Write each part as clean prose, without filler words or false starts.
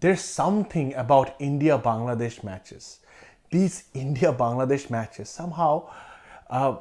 There's something about India-Bangladesh matches. These India-Bangladesh matches somehow uh,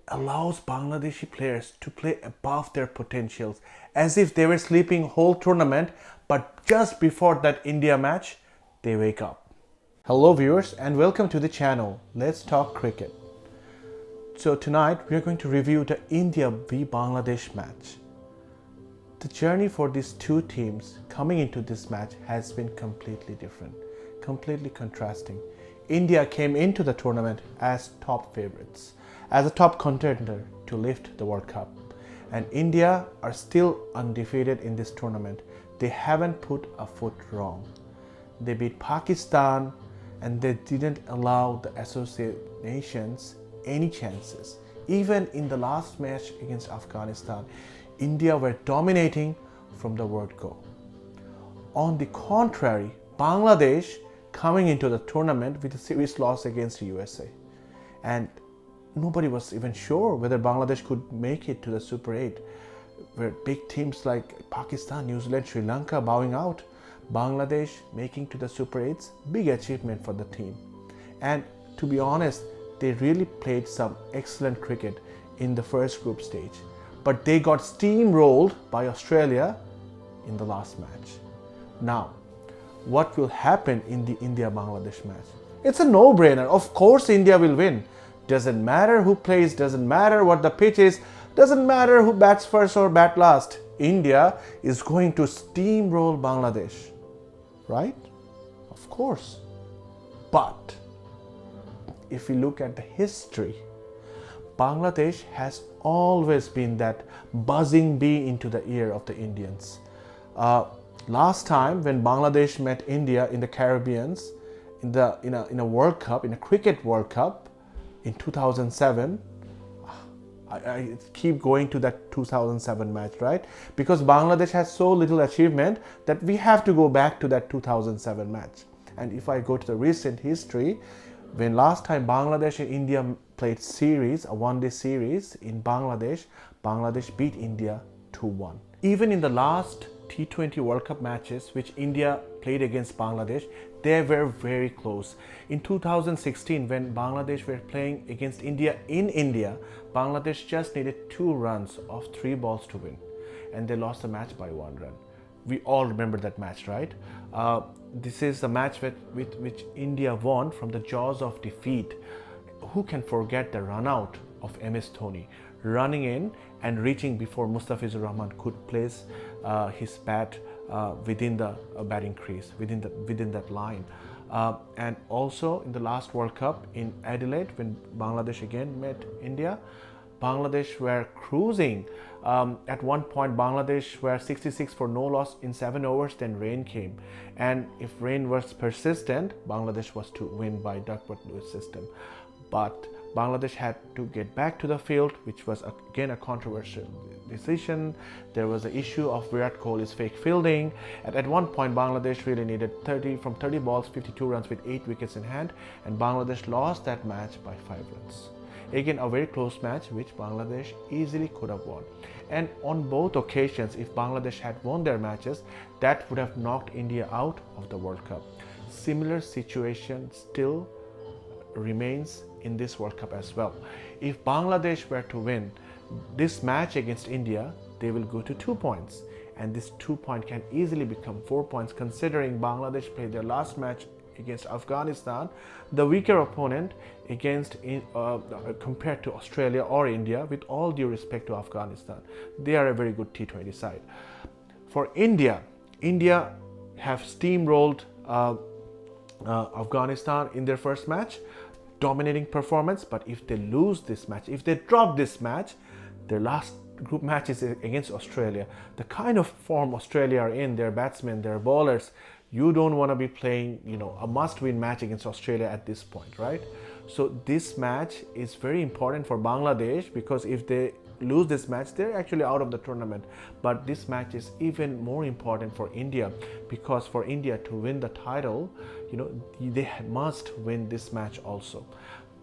allows Bangladeshi players to play above their potentials, as if they were sleeping whole tournament, but just before that India match, they wake up. Hello viewers and welcome to the channel. Let's talk cricket. So tonight we are going to review the India v Bangladesh match. The journey for these two teams coming into this match has been completely different, completely contrasting. India came into the tournament as top favorites, as a top contender to lift the World Cup. And India are still undefeated in this tournament. They haven't put a foot wrong. They beat Pakistan and they didn't allow the associate nations any chances. Even in the last match against Afghanistan, India were dominating from the word go. On the contrary, Bangladesh coming into the tournament with a series loss against the USA. And nobody was even sure whether Bangladesh could make it to the Super 8, where big teams like Pakistan, New Zealand, Sri Lanka bowing out. Bangladesh making to the Super 8's big achievement for the team. And to be honest, they really played some excellent cricket in the first group stage. But they got steamrolled by Australia in the last match. Now, what will happen in the India-Bangladesh match? It's a no-brainer. Of course India will win. Doesn't matter who plays, doesn't matter what the pitch is, doesn't matter who bats first or bat last. India is going to steamroll Bangladesh, right? Of course. But if we look at the history, Bangladesh has always been that buzzing bee into the ear of the Indians. Last time when Bangladesh met India in the Caribbean, in a World Cup, in a cricket World Cup in 2007, I keep going to that 2007 match, right? Because Bangladesh has so little achievement that we have to go back to that 2007 match. And if I go to the recent history, when last time Bangladesh and India played series, a one-day series in Bangladesh, Bangladesh beat India 2-1. Even in the last T20 World Cup matches which India played against Bangladesh, they were very close. In 2016, when Bangladesh were playing against India in India, Bangladesh just needed 2 runs of 3 balls to win. And they lost the match by 1 run. We all remember that match, right? This is the match with which India won from the jaws of defeat. Who can forget the run out of MS Dhoni, running in and reaching before Mustafizur Rahman could place his bat within the batting crease, within that line. And also in the last World Cup in Adelaide, when Bangladesh again met India, Bangladesh were cruising. At one point, Bangladesh were 66 for no loss in 7 overs, then rain came. And if rain was persistent, Bangladesh was to win by Duckworth-Lewis system. But Bangladesh had to get back to the field, which was again a controversial decision. There was the issue of Virat Kohli's fake fielding. And at one point, Bangladesh really needed 30 balls, 52 runs with 8 wickets in hand. And Bangladesh lost that match by 5 runs. Again, a very close match which Bangladesh easily could have won. And on both occasions, if Bangladesh had won their matches, that would have knocked India out of the World Cup. Similar situation still remains in this World Cup as well. If Bangladesh were to win this match against India, they will go to 2 points. And this 2 point can easily become 4 points, considering Bangladesh played their last match against Afghanistan, the weaker opponent against compared to Australia or India. With all due respect to Afghanistan, they are a very good T20 side. For India have steamrolled Afghanistan in their first match, dominating performance. But if they lose this match, if they drop this match, their last group match is against Australia. The kind of form Australia are in, their batsmen, their bowlers, you don't want to be playing, a must-win match against Australia at this point, right? So this match is very important for Bangladesh, because if they lose this match, they're actually out of the tournament. But this match is even more important for India, because for India to win the title, they must win this match also.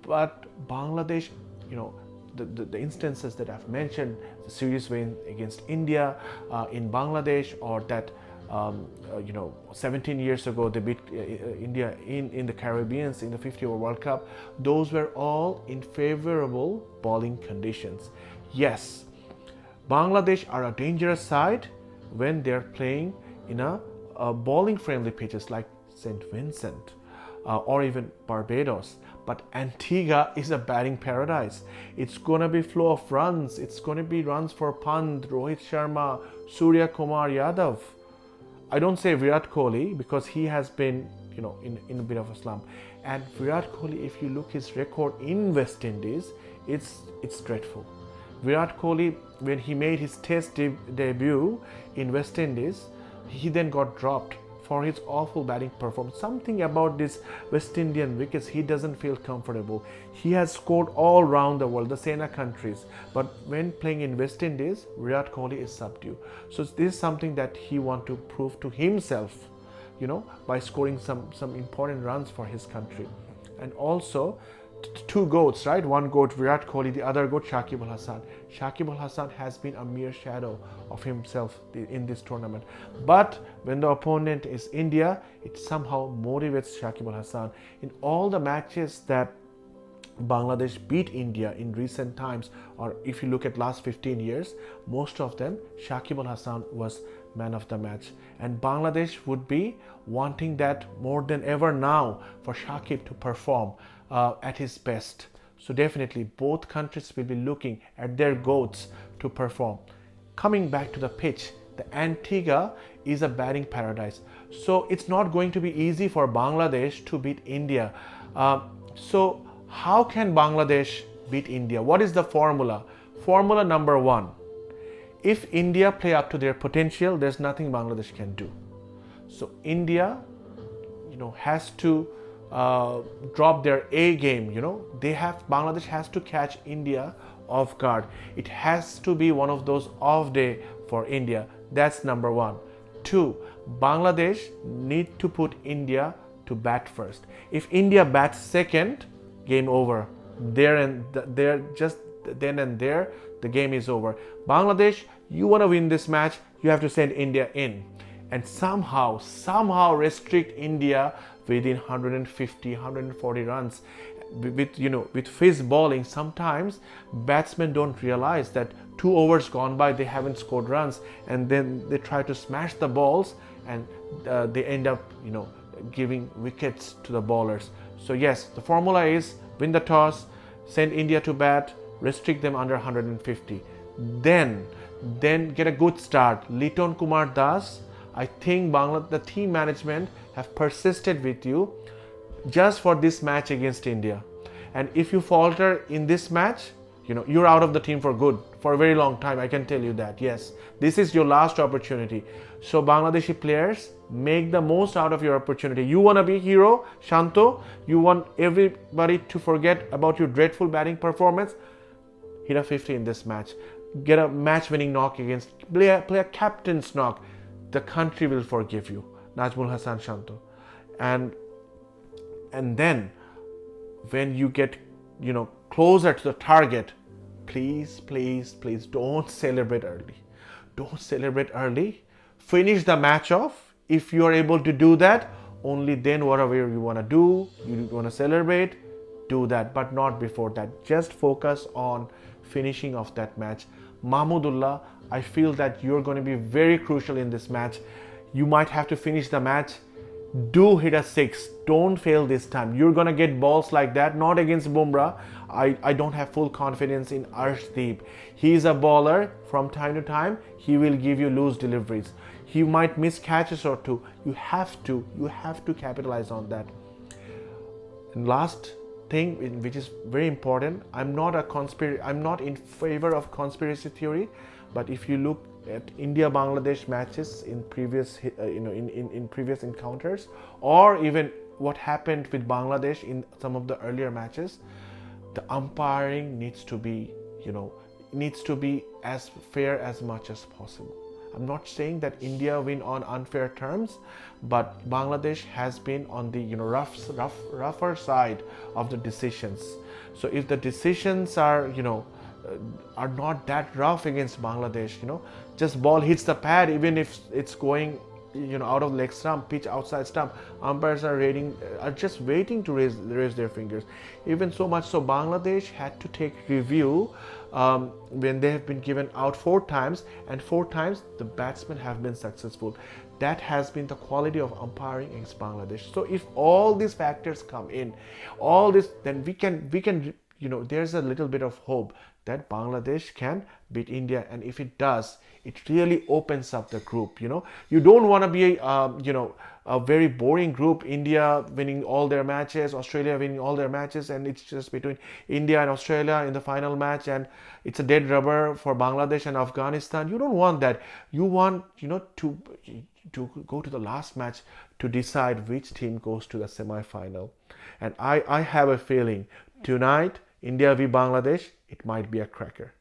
But Bangladesh, the instances that I've mentioned, the series win against India in Bangladesh, or that 17 years ago they beat India in the Caribbean in the 50-over World Cup. Those were all in favorable bowling conditions. Yes, Bangladesh are a dangerous side when they're playing in a bowling friendly pitches like St. Vincent or even Barbados. But Antigua is a batting paradise. It's gonna be flow of runs. It's gonna be runs for Pant, Rohit Sharma, Surya Kumar Yadav. I don't say Virat Kohli because he has been, in a bit of a slump. And Virat Kohli, if you look his record in West Indies, it's dreadful. Virat Kohli, when he made his Test debut in West Indies, he then got dropped for his awful batting performance. Something about this West Indian wickets, he doesn't feel comfortable. He has scored all around the world, the Sena countries, but when playing in West Indies, Virat Kohli is subdued. So this is something that he wants to prove to himself, by scoring some important runs for his country. And also, two goats, right? One goat Virat Kohli, the other goat Shakib Al Hasan. Shakib Al Hasan has been a mere shadow of himself in this tournament. But when the opponent is India, it somehow motivates Shakib Al Hasan. In all the matches that Bangladesh beat India in recent times, or if you look at last 15 years, most of them Shakib Al Hasan was man of the match. And Bangladesh would be wanting that more than ever now for Shakib to perform at his best. So definitely both countries will be looking at their goats to perform. Coming back to the pitch, the Antigua is a batting paradise. So it's not going to be easy for Bangladesh to beat India. So how can Bangladesh beat India? What is the formula? Formula number one. If India play up to their potential, there's nothing Bangladesh can do. So India, has to drop their A game. Bangladesh has to catch India off guard. It has to be one of those off day for India. That's number one. Two, Bangladesh need to put India to bat first. If India bats second, game over. Just then and there, the game is over. Bangladesh, you want to win this match, you have to send India in and somehow restrict India within 150, 140 runs. With fizz bowling, sometimes batsmen don't realize that 2 overs gone by, they haven't scored runs, and then they try to smash the balls and they end up, giving wickets to the bowlers. So yes, the formula is win the toss, send India to bat, restrict them under 150. Then get a good start. Liton Kumar Das, I think the team management have persisted with you just for this match against India. And if you falter in this match, you're out of the team for good, for a very long time, I can tell you that. Yes, this is your last opportunity. So Bangladeshi players, make the most out of your opportunity. You want to be hero, Shanto, you want everybody to forget about your dreadful batting performance, hit a 50 in this match. Get a match-winning knock play a captain's knock. The country will forgive you. Najmul Hasan Shanto. And then when you get closer to the target, please don't celebrate early. Finish the match off. If you are able to do that, only then whatever you want to do, you want to celebrate, do that, but not before that. Just focus on finishing off that match. Mahmudullah, I feel that you're going to be very crucial in this match. You might have to finish the match. Do hit a 6. Don't fail this time. You're going to get balls like that, not against Bumrah. I don't have full confidence in Arshdeep. He's a bowler. From time to time, he will give you loose deliveries. He might miss catches or two. You have to capitalize on that. And last thing, which is very important, I'm not in favor of conspiracy theory, but if you look at India-Bangladesh matches in previous in previous encounters, or even what happened with Bangladesh in some of the earlier matches, the umpiring needs to be as fair as much as possible. I'm not saying that India win on unfair terms, but Bangladesh has been on the rougher side of the decisions. So if the decisions are not that rough against Bangladesh, just ball hits the pad, even if it's going out of leg stump, pitch outside stump, umpires are just waiting to raise their fingers. Even so much so, Bangladesh had to take review when they have been given out 4 times, and 4 times the batsmen have been successful. That has been the quality of umpiring against Bangladesh. So if all these factors come in, all this, then we can there's a little bit of hope that Bangladesh can beat India. And if it does, it really opens up the group. You don't want to be a very boring group, India winning all their matches, Australia winning all their matches, and it's just between India and Australia in the final match, and it's a dead rubber for Bangladesh and Afghanistan. You don't want that. You want to go to the last match to decide which team goes to the semi-final. And I have a feeling tonight, India v Bangladesh, it might be a cracker.